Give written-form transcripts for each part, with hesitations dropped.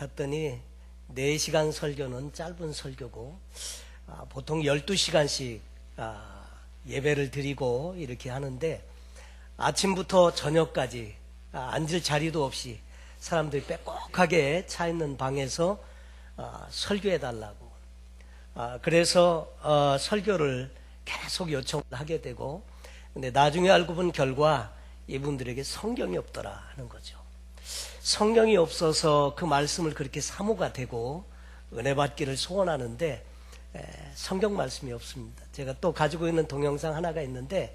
갔더니 4시간 설교는 짧은 설교고 보통 12시간씩 예배를 드리고 이렇게 하는데 아침부터 저녁까지 앉을 자리도 없이 사람들이 빼곡하게 차 있는 방에서 설교해 달라고 그래서 설교를 계속 요청을 하게 되고, 근데 나중에 알고 본 결과 이분들에게 성경이 없더라 하는 거죠. 성경이 없어서 그 말씀을 그렇게 사모가 되고 은혜 받기를 소원하는데 성경 말씀이 없습니다. 제가 또 가지고 있는 동영상 하나가 있는데,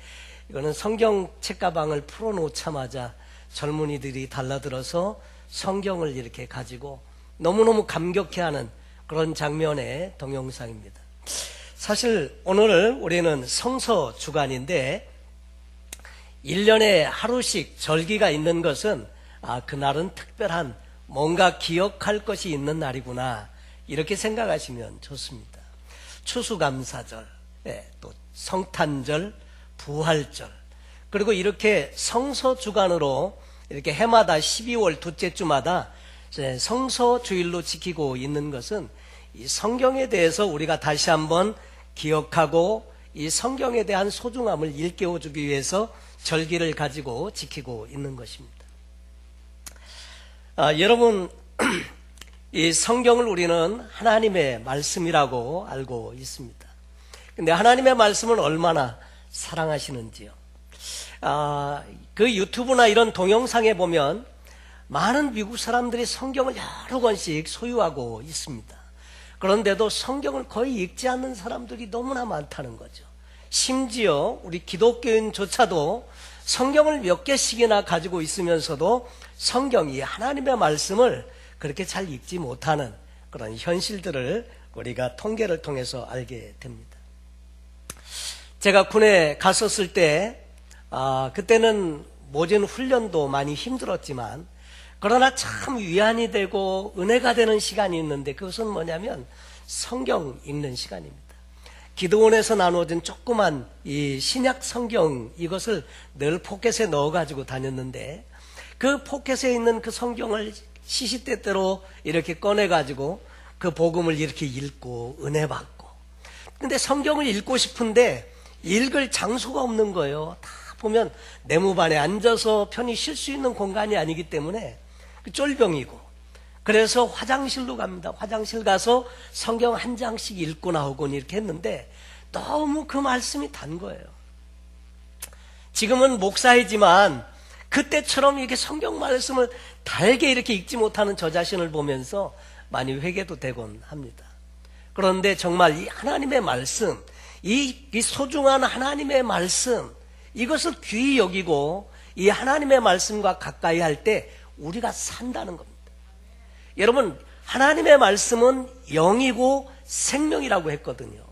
이거는 성경 책가방을 풀어놓자마자 젊은이들이 달라들어서 성경을 이렇게 가지고 너무너무 감격해하는 그런 장면의 동영상입니다. 사실 오늘 우리는 성서 주간인데 1년에 하루씩 절기가 있는 것은 그날은 특별한 뭔가 기억할 것이 있는 날이구나 이렇게 생각하시면 좋습니다. 추수감사절, 또 성탄절, 부활절, 그리고 이렇게 성서주간으로 이렇게 해마다 12월 둘째 주마다 성서주일로 지키고 있는 것은 이 성경에 대해서 우리가 다시 한번 기억하고 이 성경에 대한 소중함을 일깨워주기 위해서 절기를 가지고 지키고 있는 것입니다. 여러분, 이 성경을 우리는 하나님의 말씀이라고 알고 있습니다. 근데 하나님의 말씀을 얼마나 사랑하시는지요. 그 유튜브나 이런 동영상에 보면 많은 미국 사람들이 성경을 여러 권씩 소유하고 있습니다. 그런데도 성경을 거의 읽지 않는 사람들이 너무나 많다는 거죠. 심지어 우리 기독교인조차도 성경을 몇 개씩이나 가지고 있으면서도 성경이 하나님의 말씀을 그렇게 잘 읽지 못하는 그런 현실들을 우리가 통계를 통해서 알게 됩니다. 제가 군에 갔었을 때 그때는 모진 훈련도 많이 힘들었지만 그러나 참 위안이 되고 은혜가 되는 시간이 있는데, 그것은 뭐냐면 성경 읽는 시간입니다. 기도원에서 나누어진 조그만 이 신약 성경, 이것을 늘 포켓에 넣어가지고 다녔는데 그 포켓에 있는 그 성경을 시시때때로 이렇게 꺼내가지고 그 복음을 이렇게 읽고 은혜 받고, 근데 성경을 읽고 싶은데 읽을 장소가 없는 거예요. 다 보면 내무반에 앉아서 편히 쉴 수 있는 공간이 아니기 때문에 쫄병이고, 그래서 화장실로 갑니다. 화장실 가서 성경 한 장씩 읽고 나오곤 이렇게 했는데 너무 그 말씀이 단 거예요. 지금은 목사이지만 그때처럼 이렇게 성경 말씀을 달게 이렇게 읽지 못하는 저 자신을 보면서 많이 회개도 되곤 합니다. 그런데 정말 이 하나님의 말씀, 이 소중한 하나님의 말씀, 이것을 귀히 여기고 이 하나님의 말씀과 가까이 할 때 우리가 산다는 겁니다. 여러분, 하나님의 말씀은 영이고 생명이라고 했거든요.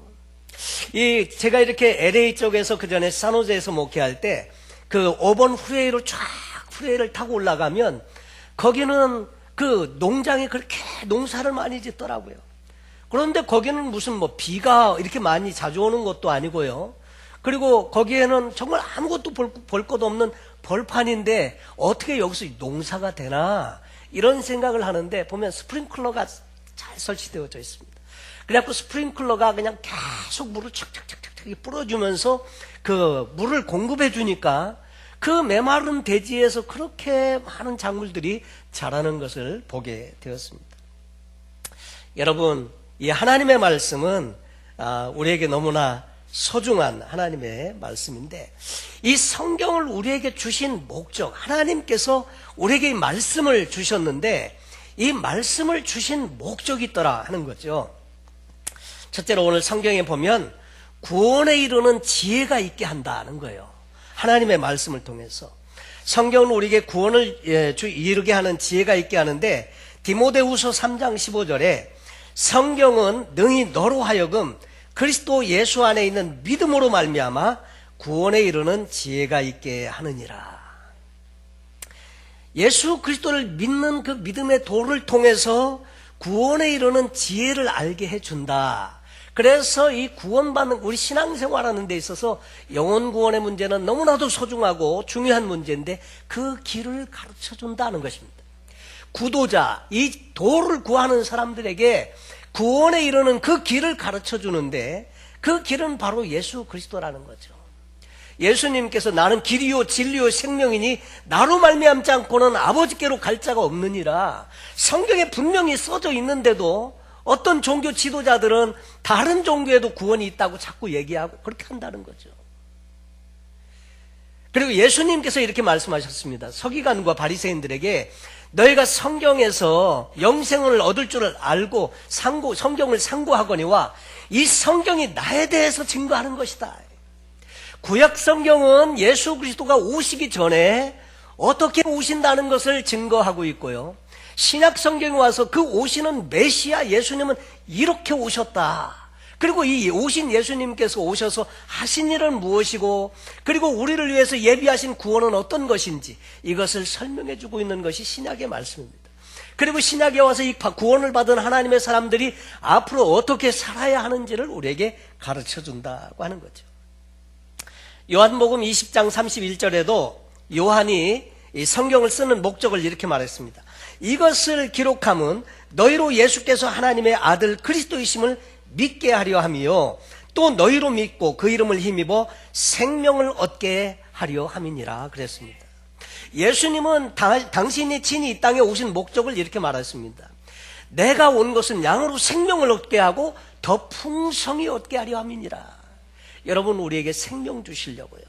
제가 이렇게 LA 쪽에서 그 전에 산호제에서 목회할 때 그 5번 후레이를 타고 올라가면 거기는 그 농장에 그렇게 농사를 많이 짓더라고요. 그런데 거기는 무슨 비가 이렇게 많이 자주 오는 것도 아니고요. 그리고 거기에는 정말 아무것도 볼 것 없는 벌판인데 어떻게 여기서 농사가 되나 이런 생각을 하는데, 보면 스프링클러가 잘 설치되어져 있습니다. 그래갖고 스프링클러가 그냥 계속 물을 착착착착 뿌려주면서 그 물을 공급해 주니까 그 메마른 대지에서 그렇게 많은 작물들이 자라는 것을 보게 되었습니다. 여러분, 이 하나님의 말씀은 우리에게 너무나 소중한 하나님의 말씀인데, 이 성경을 우리에게 주신 목적, 하나님께서 우리에게 이 말씀을 주셨는데 이 말씀을 주신 목적이 있더라 하는 거죠. 첫째로 오늘 성경에 보면 구원에 이르는 지혜가 있게 한다는 거예요. 하나님의 말씀을 통해서 성경은 우리에게 구원을 이루게 하는 지혜가 있게 하는데, 디모데후서 3장 15절에 성경은 능히 너로 하여금 그리스도 예수 안에 있는 믿음으로 말미암아 구원에 이르는 지혜가 있게 하느니라. 예수 그리스도를 믿는 그 믿음의 도를 통해서 구원에 이르는 지혜를 알게 해준다. 그래서 이 구원받는 우리 신앙생활하는 데 있어서 영혼 구원의 문제는 너무나도 소중하고 중요한 문제인데 그 길을 가르쳐준다는 것입니다. 구도자, 이 도를 구하는 사람들에게 구원에 이르는 그 길을 가르쳐 주는데 그 길은 바로 예수 그리스도라는 거죠. 예수님께서 나는 길이요 진리요 생명이니 나로 말미암지 않고는 아버지께로 갈 자가 없느니라. 성경에 분명히 써져 있는데도 어떤 종교 지도자들은 다른 종교에도 구원이 있다고 자꾸 얘기하고 그렇게 한다는 거죠. 그리고 예수님께서 이렇게 말씀하셨습니다. 서기관과 바리새인들에게 너희가 성경에서 영생을 얻을 줄을 알고 성경을 상고하거니와 이 성경이 나에 대해서 증거하는 것이다. 구약 성경은 예수 그리스도가 오시기 전에 어떻게 오신다는 것을 증거하고 있고요. 신약 성경에 와서 그 오시는 메시아 예수님은 이렇게 오셨다. 그리고 이 오신 예수님께서 오셔서 하신 일은 무엇이고 그리고 우리를 위해서 예비하신 구원은 어떤 것인지 이것을 설명해 주고 있는 것이 신약의 말씀입니다. 그리고 신약에 와서 이 구원을 받은 하나님의 사람들이 앞으로 어떻게 살아야 하는지를 우리에게 가르쳐 준다고 하는 거죠. 요한복음 20장 31절에도 요한이 이 성경을 쓰는 목적을 이렇게 말했습니다. 이것을 기록함은 너희로 예수께서 하나님의 아들 그리스도이심을 믿게 하려 함이요 또 너희로 믿고 그 이름을 힘입어 생명을 얻게 하려 함이니라 그랬습니다. 예수님은 당신이 친히 이 땅에 오신 목적을 이렇게 말했습니다. 내가 온 것은 양으로 생명을 얻게 하고 더 풍성히 얻게 하려 함이니라. 여러분 우리에게 생명 주시려고요.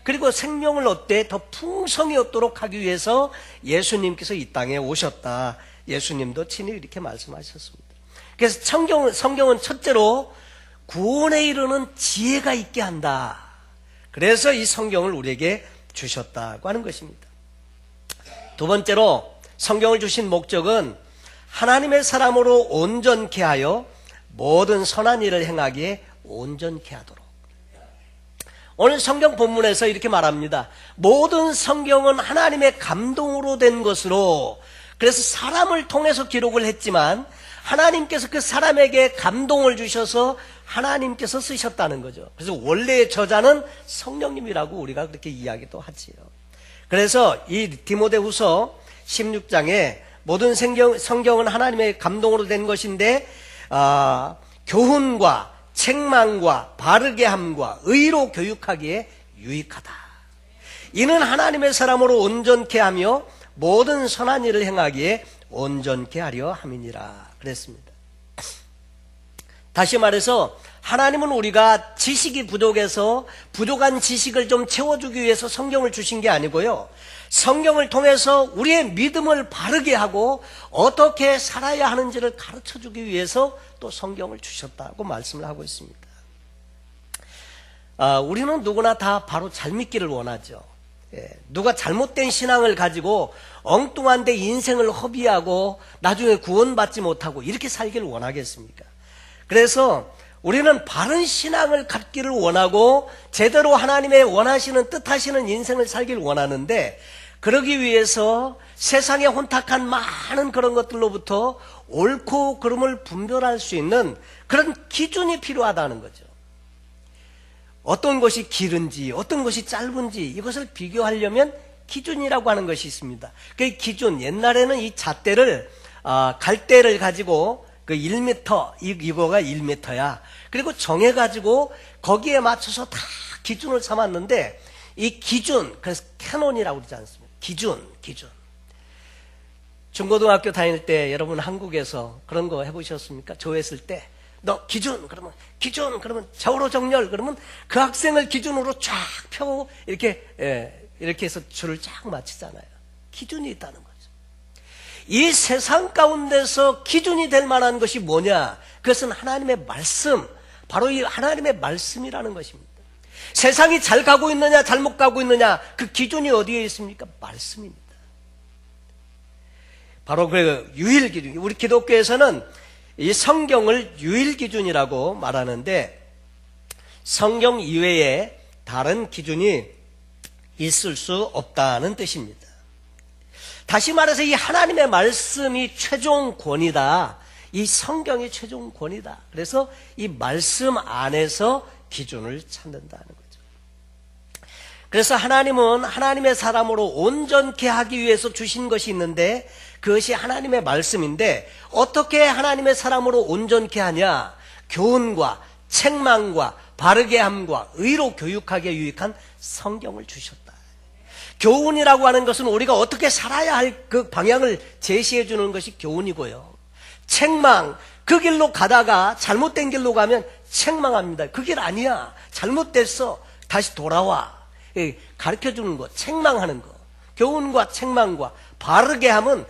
그리고 생명을 얻되 더 풍성히 얻도록 하기 위해서 예수님께서 이 땅에 오셨다. 예수님도 친히 이렇게 말씀하셨습니다. 그래서 성경은 첫째로 구원에 이르는 지혜가 있게 한다. 그래서 이 성경을 우리에게 주셨다고 하는 것입니다. 두 번째로 성경을 주신 목적은 하나님의 사람으로 온전케 하여 모든 선한 일을 행하기에 온전케 하도록. 오늘 성경 본문에서 이렇게 말합니다. 모든 성경은 하나님의 감동으로 된 것으로, 그래서 사람을 통해서 기록을 했지만 하나님께서 그 사람에게 감동을 주셔서 하나님께서 쓰셨다는 거죠. 그래서 원래의 저자는 성령님이라고 우리가 그렇게 이야기도 하지요. 그래서 이 디모데후서 16장에 모든 성경은 하나님의 감동으로 된 것인데 교훈과 책망과 바르게 함과 의로 교육하기에 유익하다. 이는 하나님의 사람으로 온전케 하며 모든 선한 일을 행하기에 온전케 하려 함이니라 그랬습니다. 다시 말해서 하나님은 우리가 지식이 부족해서 부족한 지식을 좀 채워주기 위해서 성경을 주신 게 아니고요, 성경을 통해서 우리의 믿음을 바르게 하고 어떻게 살아야 하는지를 가르쳐주기 위해서 또 성경을 주셨다고 말씀을 하고 있습니다. 우리는 누구나 다 바로 잘 믿기를 원하죠. 누가 잘못된 신앙을 가지고 엉뚱한데 인생을 허비하고 나중에 구원받지 못하고 이렇게 살기를 원하겠습니까? 그래서 우리는 바른 신앙을 갖기를 원하고 제대로 하나님의 원하시는 뜻하시는 인생을 살기를 원하는데, 그러기 위해서 세상에 혼탁한 많은 그런 것들로부터 옳고 그름을 분별할 수 있는 그런 기준이 필요하다는 거죠. 어떤 것이 길은지 어떤 것이 짧은지 이것을 비교하려면 기준이라고 하는 것이 있습니다. 그 기준, 옛날에는 이 잣대를 갈대를 가지고 그 1m, 이거가 1m야. 그리고 정해가지고 거기에 맞춰서 다 기준을 삼았는데, 이 기준, 그래서 캐논이라고 그러지 않습니까? 기준. 중고등학교 다닐 때 여러분 한국에서 그런 거 해보셨습니까? 조회했을 때 너 기준 그러면 좌우로 정렬 그러면 그 학생을 기준으로 쫙 펴고 이렇게 해서 줄을 쫙 맞추잖아요. 기준이 있다는 거죠. 이 세상 가운데서 기준이 될 만한 것이 뭐냐? 그것은 하나님의 말씀, 바로 이 하나님의 말씀이라는 것입니다. 세상이 잘 가고 있느냐 잘못 가고 있느냐, 그 기준이 어디에 있습니까? 말씀입니다. 바로 그 유일 기준, 우리 기독교에서는 이 성경을 유일 기준이라고 말하는데, 성경 이외에 다른 기준이 있을 수 없다는 뜻입니다. 다시 말해서 이 하나님의 말씀이 최종 권위다. 이 성경이 최종 권위다. 그래서 이 말씀 안에서 기준을 찾는다는 거죠. 그래서 하나님은 하나님의 사람으로 온전케 하기 위해서 주신 것이 있는데, 그것이 하나님의 말씀인데 어떻게 하나님의 사람으로 온전케 하냐? 교훈과 책망과 바르게 함과 의로 교육하게 유익한 성경을 주셨다. 교훈이라고 하는 것은 우리가 어떻게 살아야 할 그 방향을 제시해 주는 것이 교훈이고요. 책망, 그 길로 가다가 잘못된 길로 가면 책망합니다. 그 길 아니야. 잘못됐어. 다시 돌아와. 가르쳐 주는 거, 책망하는 거. 교훈과 책망과 바르게 함은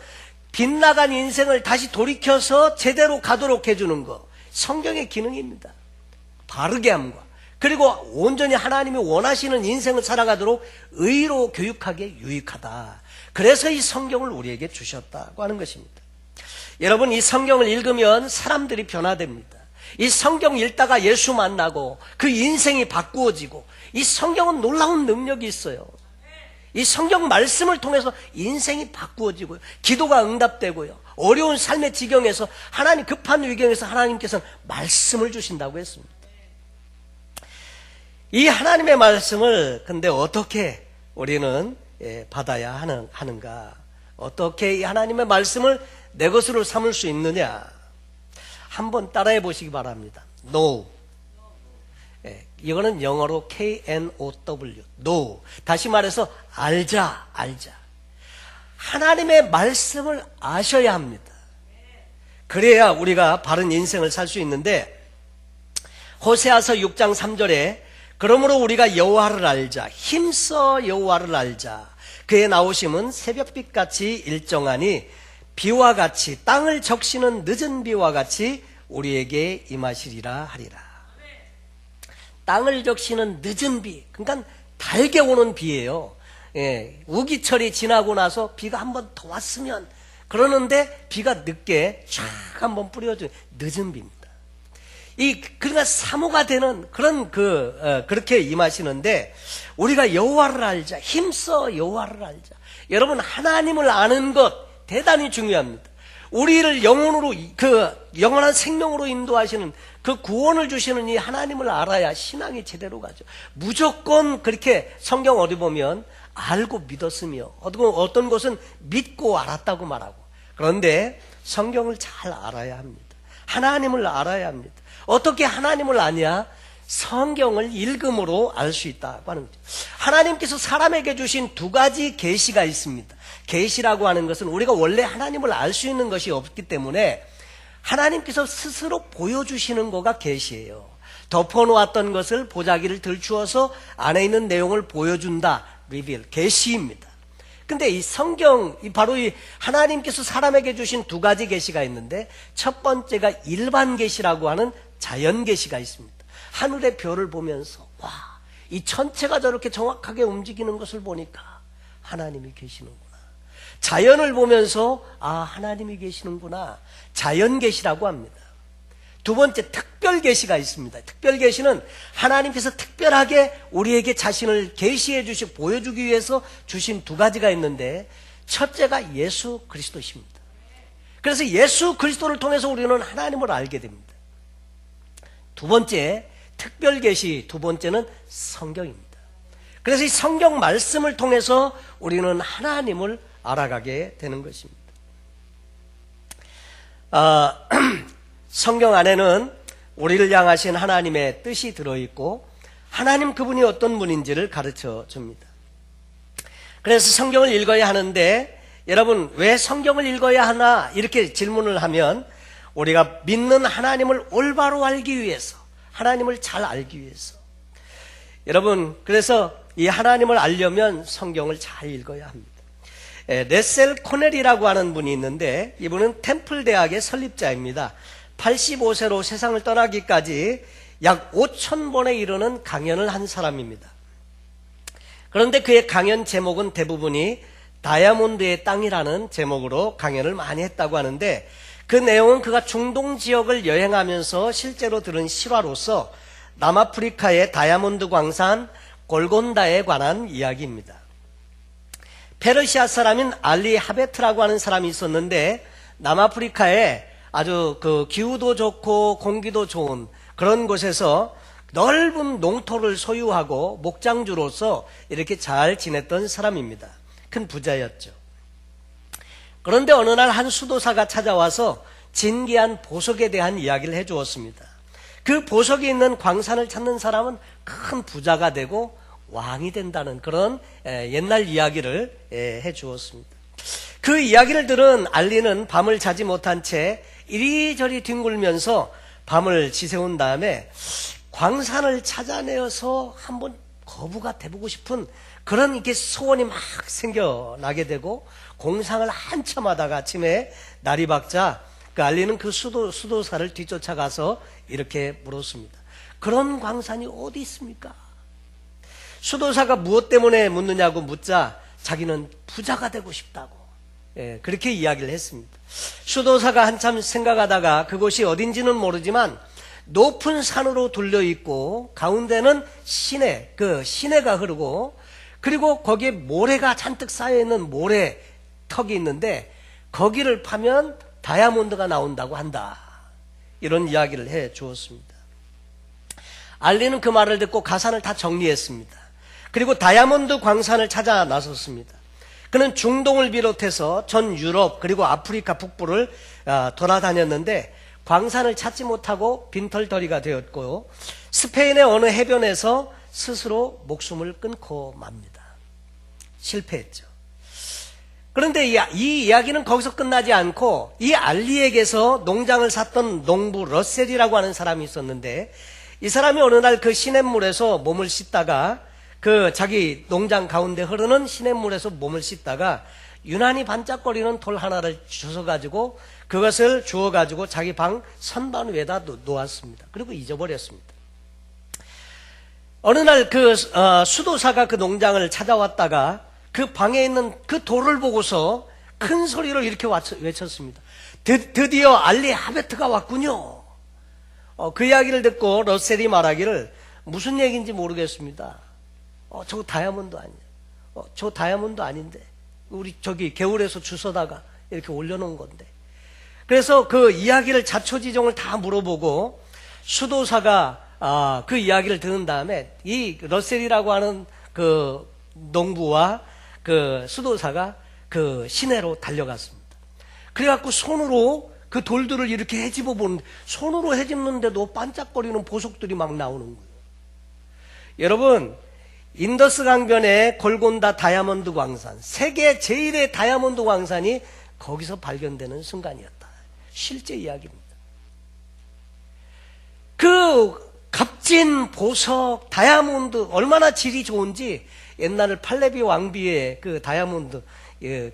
빗나간 인생을 다시 돌이켜서 제대로 가도록 해주는 거. 성경의 기능입니다. 바르게 함과 그리고 온전히 하나님이 원하시는 인생을 살아가도록 의로 교육하게 유익하다. 그래서 이 성경을 우리에게 주셨다고 하는 것입니다. 여러분, 이 성경을 읽으면 사람들이 변화됩니다. 이 성경 읽다가 예수 만나고 그 인생이 바꾸어지고, 이 성경은 놀라운 능력이 있어요. 이 성경 말씀을 통해서 인생이 바꾸어지고요, 기도가 응답되고요, 어려운 삶의 지경에서, 하나님 급한 위경에서 하나님께서는 말씀을 주신다고 했습니다. 이 하나님의 말씀을 근데 어떻게 우리는 받아야 하는가? 어떻게 이 하나님의 말씀을 내 것으로 삼을 수 있느냐? 한번 따라해 보시기 바랍니다. Know. 이거는 영어로 K-N-O-W. Know. 다시 말해서 알자. 하나님의 말씀을 아셔야 합니다. 그래야 우리가 바른 인생을 살 수 있는데, 호세아서 6장 3절에 그러므로 우리가 여호와를 알자, 힘써 여호와를 알자. 그의 나오심은 새벽빛같이 일정하니 비와 같이, 땅을 적시는 늦은 비와 같이 우리에게 임하시리라 하리라. 땅을 적시는 늦은 비, 그러니까 달게 오는 비예요. 우기철이 지나고 나서 비가 한번 더 왔으면, 그러는데 비가 늦게 쫙 한번 뿌려주는 늦은 비입니다. 그러니까 사모가 되는 그런 그렇게 임하시는데, 우리가 여호와를 알자, 힘써 여호와를 알자. 여러분, 하나님을 아는 것 대단히 중요합니다. 우리를 영혼으로, 영원한 생명으로 인도하시는 그 구원을 주시는 이 하나님을 알아야 신앙이 제대로 가죠. 무조건 그렇게 성경 어디 보면 알고 믿었으며, 어떤 곳은 믿고 알았다고 말하고. 그런데 성경을 잘 알아야 합니다. 하나님을 알아야 합니다. 어떻게 하나님을 아냐? 성경을 읽음으로 알 수 있다고 하는 거죠. 하나님께서 사람에게 주신 두 가지 계시가 있습니다. 계시라고 하는 것은 우리가 원래 하나님을 알 수 있는 것이 없기 때문에 하나님께서 스스로 보여주시는 거가 계시예요. 덮어놓았던 것을 보자기를 들추어서 안에 있는 내용을 보여준다. 리빌, 계시입니다. 근데 이 성경, 바로 이 하나님께서 사람에게 주신 두 가지 계시가 있는데, 첫 번째가 일반 계시라고 하는 자연 계시가 있습니다. 하늘의 별을 보면서, 와, 이 천체가 저렇게 정확하게 움직이는 것을 보니까 하나님이 계시는구나. 자연을 보면서, 아, 하나님이 계시는구나. 자연 계시라고 합니다. 두 번째, 특별 계시가 있습니다. 특별 계시는 하나님께서 특별하게 우리에게 자신을 계시해 주시, 보여주기 위해서 주신 두 가지가 있는데, 첫째가 예수 그리스도십니다. 그래서 예수 그리스도를 통해서 우리는 하나님을 알게 됩니다. 두 번째, 특별 계시, 두 번째는 성경입니다. 그래서 이 성경 말씀을 통해서 우리는 하나님을 알아가게 되는 것입니다. 성경 안에는 우리를 향하신 하나님의 뜻이 들어있고, 하나님 그분이 어떤 분인지를 가르쳐 줍니다. 그래서 성경을 읽어야 하는데, 여러분, 왜 성경을 읽어야 하나? 이렇게 질문을 하면, 우리가 믿는 하나님을 올바로 알기 위해서, 하나님을 잘 알기 위해서. 여러분, 그래서 이 하나님을 알려면 성경을 잘 읽어야 합니다. 레셀 코넬이라고 하는 분이 있는데, 이분은 템플 대학의 설립자입니다. 85세로 세상을 떠나기까지 약 5,000번에 이르는 강연을 한 사람입니다. 그런데 그의 강연 제목은 대부분이 다이아몬드의 땅이라는 제목으로 강연을 많이 했다고 하는데, 그 내용은 그가 중동 지역을 여행하면서 실제로 들은 실화로서 남아프리카의 다이아몬드 광산 골곤다에 관한 이야기입니다. 페르시아 사람인 알리 하베트라고 하는 사람이 있었는데, 남아프리카에 아주 기후도 좋고 공기도 좋은 그런 곳에서 넓은 농토를 소유하고 목장주로서 이렇게 잘 지냈던 사람입니다. 큰 부자였죠. 그런데 어느 날 한 수도사가 찾아와서 진귀한 보석에 대한 이야기를 해주었습니다. 그 보석이 있는 광산을 찾는 사람은 큰 부자가 되고 왕이 된다는 그런 옛날 이야기를 해주었습니다. 그 이야기를 들은 알리는 밤을 자지 못한 채 이리저리 뒹굴면서 밤을 지새운 다음에 광산을 찾아내어서 한번 거부가 돼보고 싶은 그런 이렇게 소원이 막 생겨나게 되고 공상을 한참 하다가 아침에 날이 밝자 그 알리는 그 수도사를 뒤쫓아가서 이렇게 물었습니다. 그런 광산이 어디 있습니까? 수도사가 무엇 때문에 묻느냐고 묻자 자기는 부자가 되고 싶다고 그렇게 이야기를 했습니다. 수도사가 한참 생각하다가 그곳이 어딘지는 모르지만 높은 산으로 둘려있고 가운데는 시내가 흐르고 그리고 거기에 모래가 잔뜩 쌓여있는 모래턱이 있는데 거기를 파면 다이아몬드가 나온다고 한다. 이런 이야기를 해 주었습니다. 알리는 그 말을 듣고 가산을 다 정리했습니다. 그리고 다이아몬드 광산을 찾아 나섰습니다. 그는 중동을 비롯해서 전 유럽 그리고 아프리카 북부를 돌아다녔는데 광산을 찾지 못하고 빈털터리가 되었고 스페인의 어느 해변에서 스스로 목숨을 끊고 맙니다. 실패했죠. 그런데 이 이야기는 거기서 끝나지 않고 이 알리에게서 농장을 샀던 농부 러셀이라고 하는 사람이 있었는데 이 사람이 어느 날 그 시냇물에서 몸을 씻다가 그 자기 농장 가운데 흐르는 시냇물에서 몸을 씻다가 유난히 반짝거리는 돌 하나를 주워가지고 그것을 주워가지고 자기 방 선반 위에다 놓았습니다. 그리고 잊어버렸습니다. 어느 날 그 수도사가 그 농장을 찾아왔다가 그 방에 있는 그 돌을 보고서 큰 소리로 이렇게 외쳤습니다. 드디어 알리 하베트가 왔군요. 그 이야기를 듣고 러셀이 말하기를 무슨 얘기인지 모르겠습니다. 저거 다이아몬드 아니야. 저 다이아몬드 아닌데 우리 저기 개울에서 주워다가 이렇게 올려놓은 건데. 그래서 그 이야기를 자초지종을 다 물어보고 수도사가 그 이야기를 들은 다음에 이 러셀이라고 하는 그 농부와 그 수도사가 그 시내로 달려갔습니다. 그래갖고 손으로 그 돌들을 이렇게 헤집어 보는데 손으로 헤집는데도 반짝거리는 보석들이 막 나오는 거예요. 여러분, 인더스 강변의 골곤다 다이아몬드 광산, 세계 제1의 다이아몬드 광산이 거기서 발견되는 순간이었다. 실제 이야기입니다. 그 값진 보석, 다이아몬드 얼마나 질이 좋은지 옛날 팔레비 왕비의 그 다이아몬드,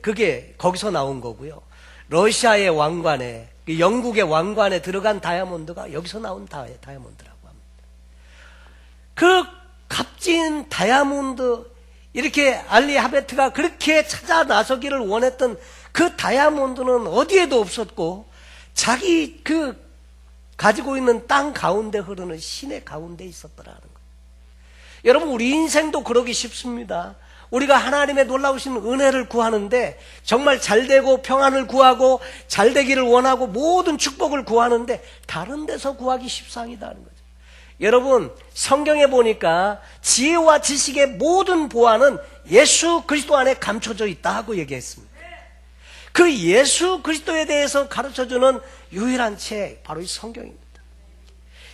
그게 거기서 나온 거고요. 러시아의 왕관에, 영국의 왕관에 들어간 다이아몬드가 여기서 나온 다이아몬드라고 합니다. 그 값진 다이아몬드, 이렇게 알리 하베트가 그렇게 찾아 나서기를 원했던 그 다이아몬드는 어디에도 없었고 자기 그 가지고 있는 땅 가운데 흐르는 시내 가운데 있었더라는 거예요. 여러분, 우리 인생도 그러기 쉽습니다. 우리가 하나님의 놀라우신 은혜를 구하는데 정말 잘되고 평안을 구하고 잘되기를 원하고 모든 축복을 구하는데 다른 데서 구하기 십상이다는 거죠. 여러분, 성경에 보니까 지혜와 지식의 모든 보안은 예수 그리스도 안에 감춰져 있다 하고 얘기했습니다. 그 예수 그리스도에 대해서 가르쳐주는 유일한 책, 바로 이 성경입니다.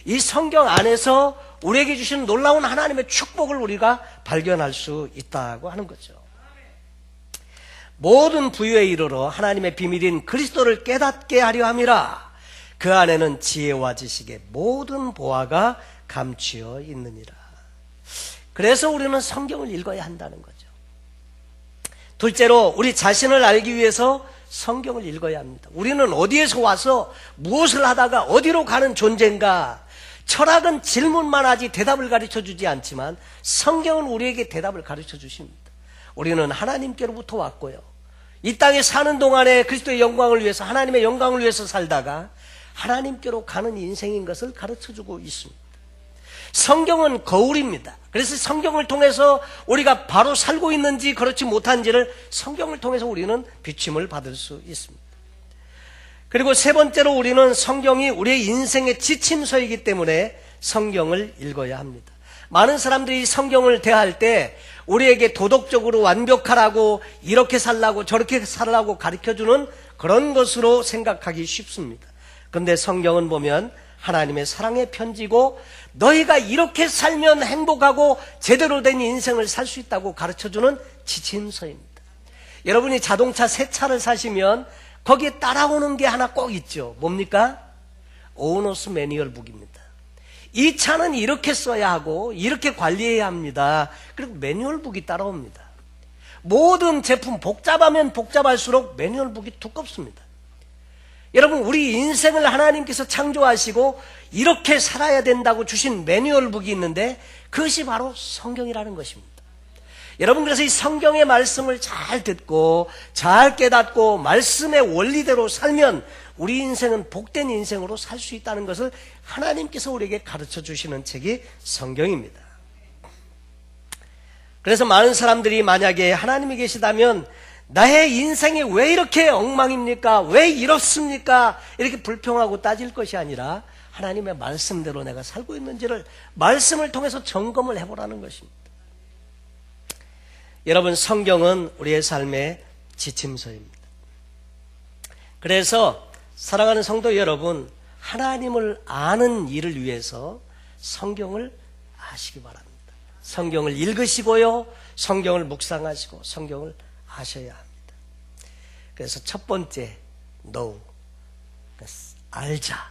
이 성경 안에서 우리에게 주신 놀라운 하나님의 축복을 우리가 발견할 수 있다고 하는 거죠. 모든 부유에 이르러 하나님의 비밀인 그리스도를 깨닫게 하려 함이라. 그 안에는 지혜와 지식의 모든 보화가 감추어 있느니라. 그래서 우리는 성경을 읽어야 한다는 거죠. 둘째로, 우리 자신을 알기 위해서 성경을 읽어야 합니다. 우리는 어디에서 와서 무엇을 하다가 어디로 가는 존재인가? 철학은 질문만 하지 대답을 가르쳐 주지 않지만 성경은 우리에게 대답을 가르쳐 주십니다. 우리는 하나님께로부터 왔고요, 이 땅에 사는 동안에 그리스도의 영광을 위해서, 하나님의 영광을 위해서 살다가 하나님께로 가는 인생인 것을 가르쳐 주고 있습니다. 성경은 거울입니다. 그래서 성경을 통해서 우리가 바로 살고 있는지 그렇지 못한지를 성경을 통해서 우리는 비침을 받을 수 있습니다. 그리고 세 번째로, 우리는 성경이 우리의 인생의 지침서이기 때문에 성경을 읽어야 합니다. 많은 사람들이 성경을 대할 때 우리에게 도덕적으로 완벽하라고, 이렇게 살라고 저렇게 살라고 가르쳐주는 그런 것으로 생각하기 쉽습니다. 그런데 성경은 보면 하나님의 사랑의 편지고, 너희가 이렇게 살면 행복하고 제대로 된 인생을 살 수 있다고 가르쳐주는 지침서입니다. 여러분이 자동차 새 차를 사시면 거기에 따라오는 게 하나 꼭 있죠. 뭡니까? 오너스 매뉴얼 북입니다. 이 차는 이렇게 써야 하고 이렇게 관리해야 합니다. 그리고 매뉴얼 북이 따라옵니다. 모든 제품 복잡하면 복잡할수록 매뉴얼 북이 두껍습니다. 여러분, 우리 인생을 하나님께서 창조하시고 이렇게 살아야 된다고 주신 매뉴얼 북이 있는데 그것이 바로 성경이라는 것입니다. 여러분, 그래서 이 성경의 말씀을 잘 듣고 잘 깨닫고 말씀의 원리대로 살면 우리 인생은 복된 인생으로 살 수 있다는 것을 하나님께서 우리에게 가르쳐 주시는 책이 성경입니다. 그래서 많은 사람들이 만약에 하나님이 계시다면 나의 인생이 왜 이렇게 엉망입니까? 왜 이렇습니까? 이렇게 불평하고 따질 것이 아니라 하나님의 말씀대로 내가 살고 있는지를 말씀을 통해서 점검을 해보라는 것입니다. 여러분, 성경은 우리의 삶의 지침서입니다. 그래서 사랑하는 성도 여러분, 하나님을 아는 일을 위해서 성경을 아시기 바랍니다. 성경을 읽으시고요, 성경을 묵상하시고 성경을 아셔야 합니다. 그래서 첫 번째, know, 알자.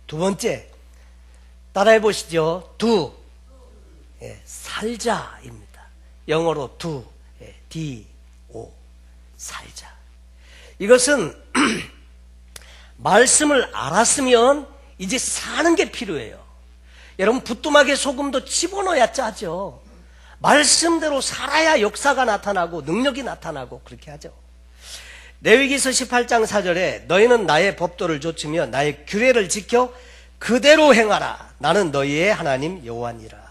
두 번째, 따라해 보시죠. do, 살자입니다. 영어로 do, D-O, 살자. 이것은 말씀을 알았으면 이제 사는 게 필요해요. 여러분, 부뚜막에 소금도 집어넣어야 짜죠. 말씀대로 살아야 역사가 나타나고 능력이 나타나고 그렇게 하죠. 레위기서 18장 4절에 너희는 나의 법도를 좇으며 나의 규례를 지켜 그대로 행하라. 나는 너희의 하나님 여호와니라.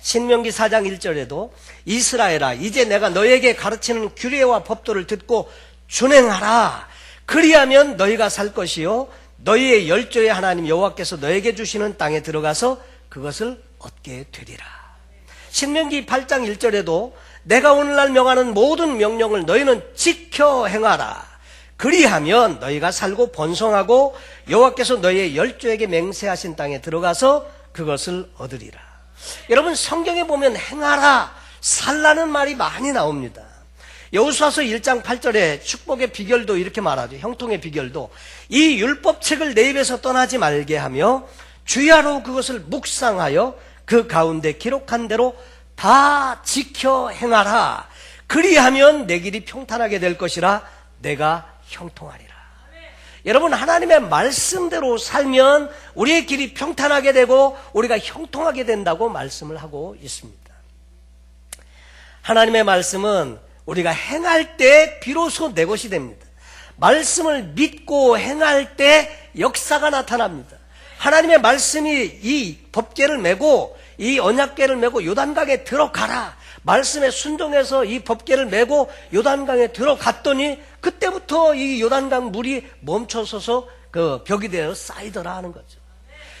신명기 4장 1절에도 이스라엘아, 이제 내가 너희에게 가르치는 규례와 법도를 듣고 준행하라. 그리하면 너희가 살 것이요 너희의 열조의 하나님 여호와께서 너희에게 주시는 땅에 들어가서 그것을 얻게 되리라. 신명기 8장 1절에도 내가 오늘날 명하는 모든 명령을 너희는 지켜 행하라. 그리하면 너희가 살고 번성하고 여호와께서 너희의 열조에게 맹세하신 땅에 들어가서 그것을 얻으리라. 여러분, 성경에 보면 행하라, 살라는 말이 많이 나옵니다. 여호수아서 1장 8절에 축복의 비결도 이렇게 말하죠. 형통의 비결도 이 율법책을 내 입에서 떠나지 말게 하며 주야로 그것을 묵상하여 그 가운데 기록한 대로 다 지켜 행하라. 그리하면 내 길이 평탄하게 될 것이라 내가 형통하리라. 여러분, 하나님의 말씀대로 살면 우리의 길이 평탄하게 되고 우리가 형통하게 된다고 말씀을 하고 있습니다. 하나님의 말씀은 우리가 행할 때 비로소 내 것이 됩니다. 말씀을 믿고 행할 때 역사가 나타납니다. 하나님의 말씀이 이 법궤를 메고 이 언약궤를 메고 요단강에 들어가라. 말씀에 순종해서 이 법궤를 메고 요단강에 들어갔더니 그때부터 이 요단강 물이 멈춰서서 그 벽이 되어 쌓이더라 하는 거죠.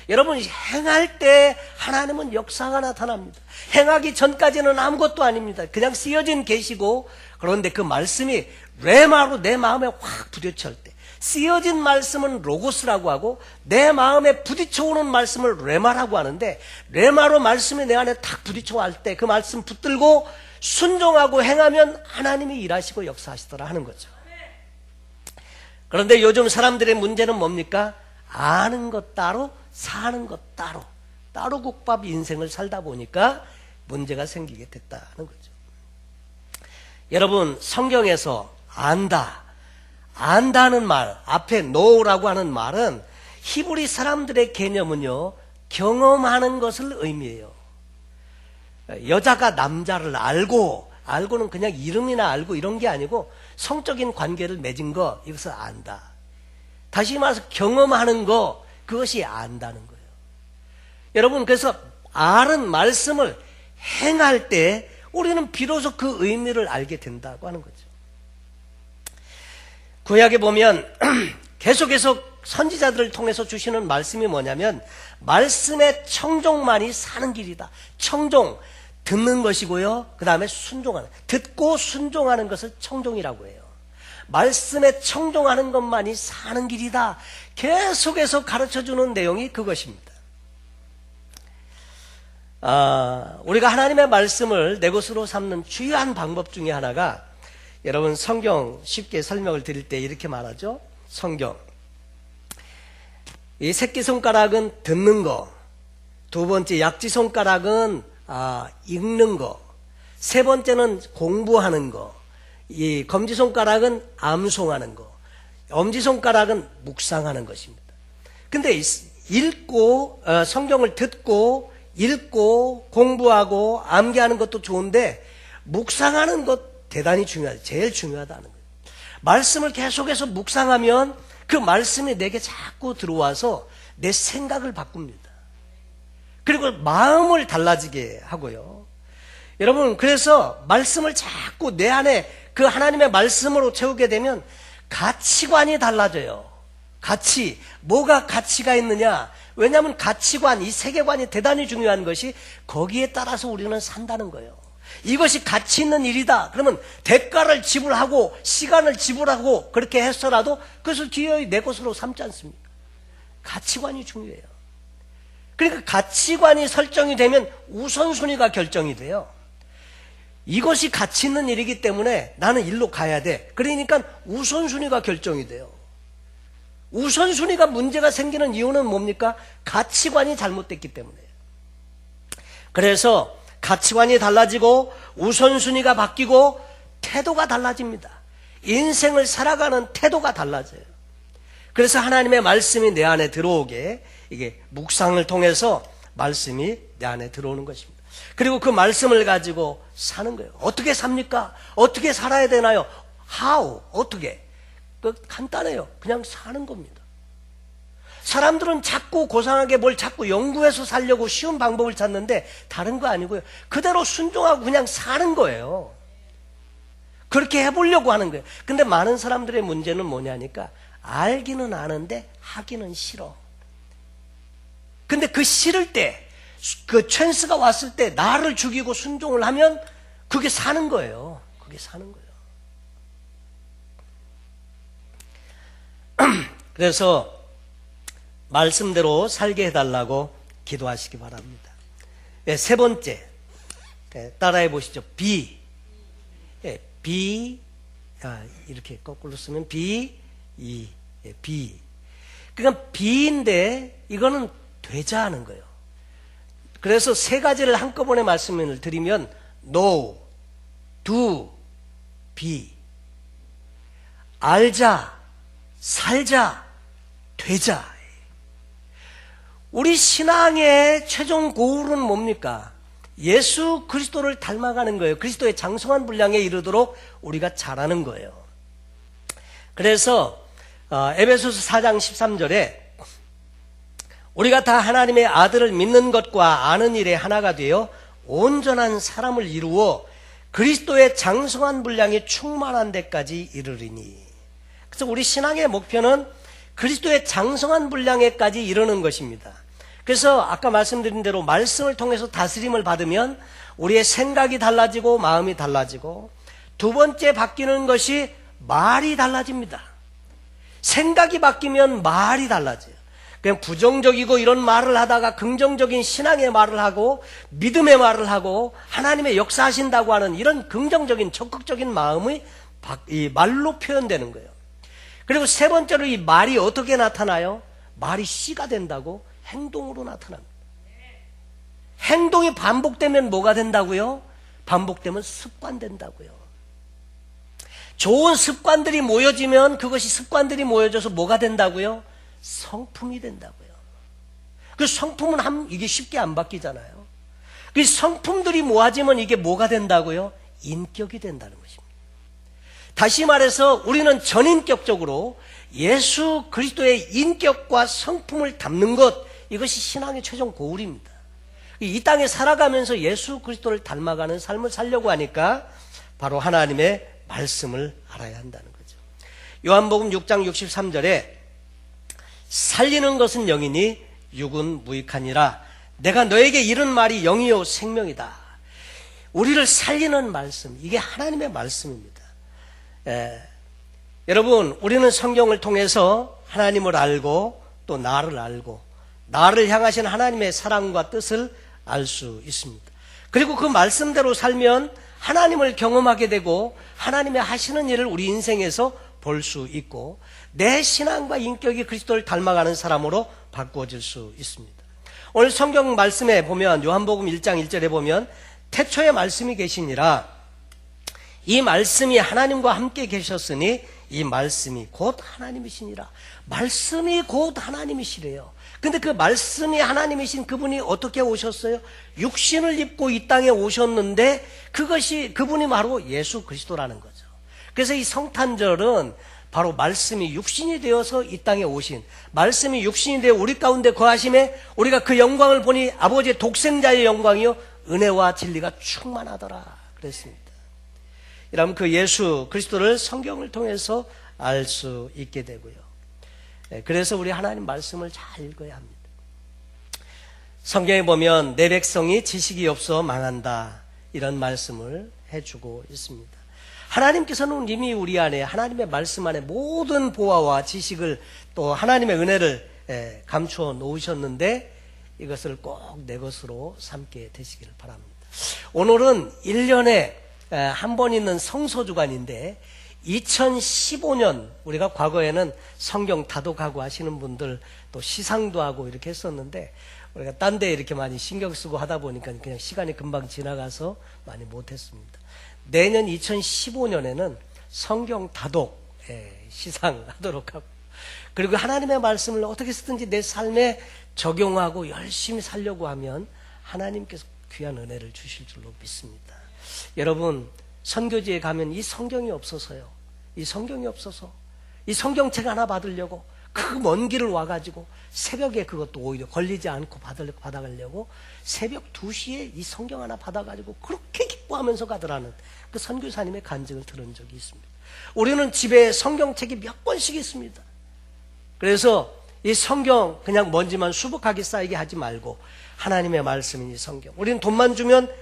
여러분, 행할 때 하나님은 역사가 나타납니다. 행하기 전까지는 아무것도 아닙니다. 그냥 쓰여진 계시고, 그런데 그 말씀이 레마로 내 마음에 확 부딪힐 때, 쓰여진 말씀은 로고스라고 하고 내 마음에 부딪혀오는 말씀을 레마라고 하는데, 레마로 말씀이 내 안에 탁 부딪혀올 때 그 말씀 붙들고 순종하고 행하면 하나님이 일하시고 역사하시더라 하는 거죠. 그런데 요즘 사람들의 문제는 뭡니까? 아는 것 따로 사는 것 따로 국밥 인생을 살다 보니까 문제가 생기게 됐다는 거죠. 여러분, 성경에서 안다는 말, 앞에 know라고 하는 말은 히브리 사람들의 개념은요, 경험하는 것을 의미해요. 여자가 남자를 알고는 그냥 이름이나 알고 이런 게 아니고 성적인 관계를 맺은 거, 이것을 안다. 다시 말해서 경험하는 거, 그것이 안다는 거예요. 여러분, 그래서 알은 말씀을 행할 때 우리는 비로소 그 의미를 알게 된다고 하는 거죠. 구약에 보면 계속해서 선지자들을 통해서 주시는 말씀이 뭐냐면 말씀의 청종만이 사는 길이다. 청종, 듣는 것이고요. 그 다음에 순종하는, 듣고 순종하는 것을 청종이라고 해요. 말씀에 청종하는 것만이 사는 길이다. 계속해서 가르쳐주는 내용이 그것입니다. 우리가 하나님의 말씀을 내 것으로 삼는 주요한 방법 중에 하나가, 여러분 성경 쉽게 설명을 드릴 때 이렇게 말하죠. 성경, 이 새끼손가락은 듣는 거, 두 번째 약지손가락은 읽는 거, 세 번째는 공부하는 거, 이 검지손가락은 암송하는 거, 엄지손가락은 묵상하는 것입니다. 근데 읽고 성경을 듣고 읽고 공부하고 암기하는 것도 좋은데 묵상하는 것 대단히 중요하다. 제일 중요하다는 거예요. 말씀을 계속해서 묵상하면 그 말씀이 내게 자꾸 들어와서 내 생각을 바꿉니다. 그리고 마음을 달라지게 하고요. 여러분, 그래서 말씀을 자꾸 내 안에 그 하나님의 말씀으로 채우게 되면 가치관이 달라져요. 뭐가 가치가 있느냐? 왜냐하면 가치관, 이 세계관이 대단히 중요한 것이 거기에 따라서 우리는 산다는 거예요. 이것이 가치 있는 일이다. 그러면 대가를 지불하고 시간을 지불하고 그렇게 했어라도 그것을 기어이 내 것으로 삼지 않습니까? 가치관이 중요해요. 그러니까 가치관이 설정이 되면 우선순위가 결정이 돼요. 이것이 가치 있는 일이기 때문에 나는 일로 가야 돼. 그러니까 우선순위가 결정이 돼요. 우선순위가 문제가 생기는 이유는 뭡니까? 가치관이 잘못됐기 때문에요. 그래서 가치관이 달라지고 우선순위가 바뀌고 태도가 달라집니다. 인생을 살아가는 태도가 달라져요. 그래서 하나님의 말씀이 내 안에 들어오게, 이게 묵상을 통해서 말씀이 내 안에 들어오는 것입니다. 그리고 그 말씀을 가지고 사는 거예요. 어떻게 삽니까? 어떻게 살아야 되나요? How? 어떻게? 간단해요. 그냥 사는 겁니다. 사람들은 자꾸 고상하게 뭘 자꾸 연구해서 살려고 쉬운 방법을 찾는데 다른 거 아니고요. 그대로 순종하고 그냥 사는 거예요. 그렇게 해보려고 하는 거예요. 근데 많은 사람들의 문제는 뭐냐니까 알기는 아는데 하기는 싫어. 근데 그 싫을 때, 그 찬스가 왔을 때 나를 죽이고 순종을 하면 그게 사는 거예요. 그게 사는 거예요. 그래서 말씀대로 살게 해달라고 기도하시기 바랍니다. 세 번째, 따라해 보시죠. be. be, 이렇게 거꾸로 쓰면 be. 그러니까 be인데 이거는 되자 하는 거예요. 그래서 세 가지를 한꺼번에 말씀을 드리면 know, do, be. 알자, 살자, 되자. 우리 신앙의 최종 고울은 뭡니까? 예수 그리스도를 닮아가는 거예요. 그리스도의 장성한 분량에 이르도록 우리가 자라는 거예요. 그래서 에베소서 4장 13절에 우리가 다 하나님의 아들을 믿는 것과 아는 일에 하나가 되어 온전한 사람을 이루어 그리스도의 장성한 분량이 충만한 데까지 이르리니. 그래서 우리 신앙의 목표는 그리스도의 장성한 분량에까지 이르는 것입니다. 그래서 아까 말씀드린 대로 말씀을 통해서 다스림을 받으면 우리의 생각이 달라지고 마음이 달라지고, 두 번째 바뀌는 것이 말이 달라집니다. 생각이 바뀌면 말이 달라져요. 그냥 부정적이고 이런 말을 하다가 긍정적인 신앙의 말을 하고 믿음의 말을 하고 하나님의 역사하신다고 하는 이런 긍정적인 적극적인 마음이 이 말로 표현되는 거예요. 그리고 세 번째로 이 말이 어떻게 나타나요? 말이 씨가 된다고 행동으로 나타납니다. 행동이 반복되면 뭐가 된다고요? 반복되면 습관 된다고요. 좋은 습관들이 모여지면 그것이 습관들이 모여져서 뭐가 된다고요? 성품이 된다고요. 그 성품은 이게 쉽게 안 바뀌잖아요. 그 성품들이 모아지면 이게 뭐가 된다고요? 인격이 된다는 것입니다. 다시 말해서 우리는 전인격적으로 예수 그리스도의 인격과 성품을 담는 것, 이것이 신앙의 최종 고울입니다. 이 땅에 살아가면서 예수 그리스도를 닮아가는 삶을 살려고 하니까 바로 하나님의 말씀을 알아야 한다는 거죠. 요한복음 6장 63절에 살리는 것은 영이니 육은 무익하니라. 내가 너에게 이른 말이 영이요 생명이다. 우리를 살리는 말씀, 이게 하나님의 말씀입니다. 여러분, 우리는 성경을 통해서 하나님을 알고 또 나를 알고 나를 향하신 하나님의 사랑과 뜻을 알 수 있습니다. 그리고 그 말씀대로 살면 하나님을 경험하게 되고 하나님의 하시는 일을 우리 인생에서 볼 수 있고 내 신앙과 인격이 그리스도를 닮아가는 사람으로 바꾸어질 수 있습니다. 오늘 성경 말씀에 보면 요한복음 1장 1절에 보면 태초에 말씀이 계시니라 이 말씀이 하나님과 함께 계셨으니 이 말씀이 곧 하나님이시니라. 말씀이 곧 하나님이시래요. 근데 그 말씀이 하나님이신 그분이 어떻게 오셨어요? 육신을 입고 이 땅에 오셨는데 그분이 바로 예수 그리스도라는 거죠. 그래서 이 성탄절은 바로 말씀이 육신이 되어서 이 땅에 오신, 말씀이 육신이 되어 우리 가운데 거하심에 우리가 그 영광을 보니 아버지의 독생자의 영광이요 은혜와 진리가 충만하더라 그랬습니다. 이러면 그 예수 그리스도를 성경을 통해서 알 수 있게 되고요. 그래서 우리 하나님 말씀을 잘 읽어야 합니다. 성경에 보면 내 백성이 지식이 없어 망한다 이런 말씀을 해주고 있습니다. 하나님께서는 이미 우리 안에 하나님의 말씀 안에 모든 보화와 지식을 또 하나님의 은혜를 감추어 놓으셨는데 이것을 꼭 내 것으로 삼게 되시기를 바랍니다. 오늘은 1년에 한 번 있는 성소주간인데 2015년 우리가 과거에는 성경 다독하고 하시는 분들 또 시상도 하고 이렇게 했었는데 우리가 딴 데 이렇게 많이 신경 쓰고 하다 보니까 그냥 시간이 금방 지나가서 많이 못했습니다. 내년 2015년에는 성경 다독 시상하도록 하고 그리고 하나님의 말씀을 어떻게 쓰든지 내 삶에 적용하고 열심히 살려고 하면 하나님께서 귀한 은혜를 주실 줄로 믿습니다. 여러분 선교지에 가면 이 성경이 없어서요. 이 성경이 없어서 이 성경책 하나 받으려고 그 먼 길을 와가지고 새벽에 그것도 오히려 걸리지 않고 받아가려고 새벽 2시에 이 성경 하나 받아가지고 그렇게 기뻐하면서 가더라는 그 선교사님의 간증을 들은 적이 있습니다. 우리는 집에 성경책이 몇 권씩 있습니다. 그래서 이 성경 그냥 먼지만 수북하게 쌓이게 하지 말고 하나님의 말씀인 이 성경, 우리는 돈만 주면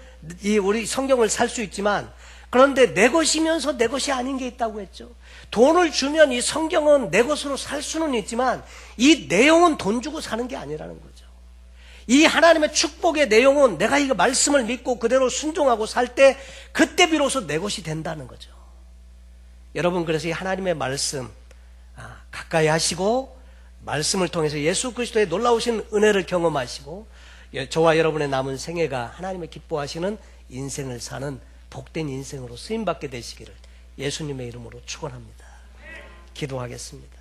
우리 성경을 살 수 있지만 그런데 내 것이면서 내 것이 아닌 게 있다고 했죠. 돈을 주면 이 성경은 내 것으로 살 수는 있지만 이 내용은 돈 주고 사는 게 아니라는 거죠. 이 하나님의 축복의 내용은 내가 이 말씀을 믿고 그대로 순종하고 살 때 그때 비로소 내 것이 된다는 거죠. 여러분 그래서 이 하나님의 말씀 가까이 하시고 말씀을 통해서 예수 그리스도의 놀라우신 은혜를 경험하시고 저와 여러분의 남은 생애가 하나님의 기뻐하시는 인생을 사는 복된 인생으로 쓰임받게 되시기를 예수님의 이름으로 축원합니다. 기도하겠습니다.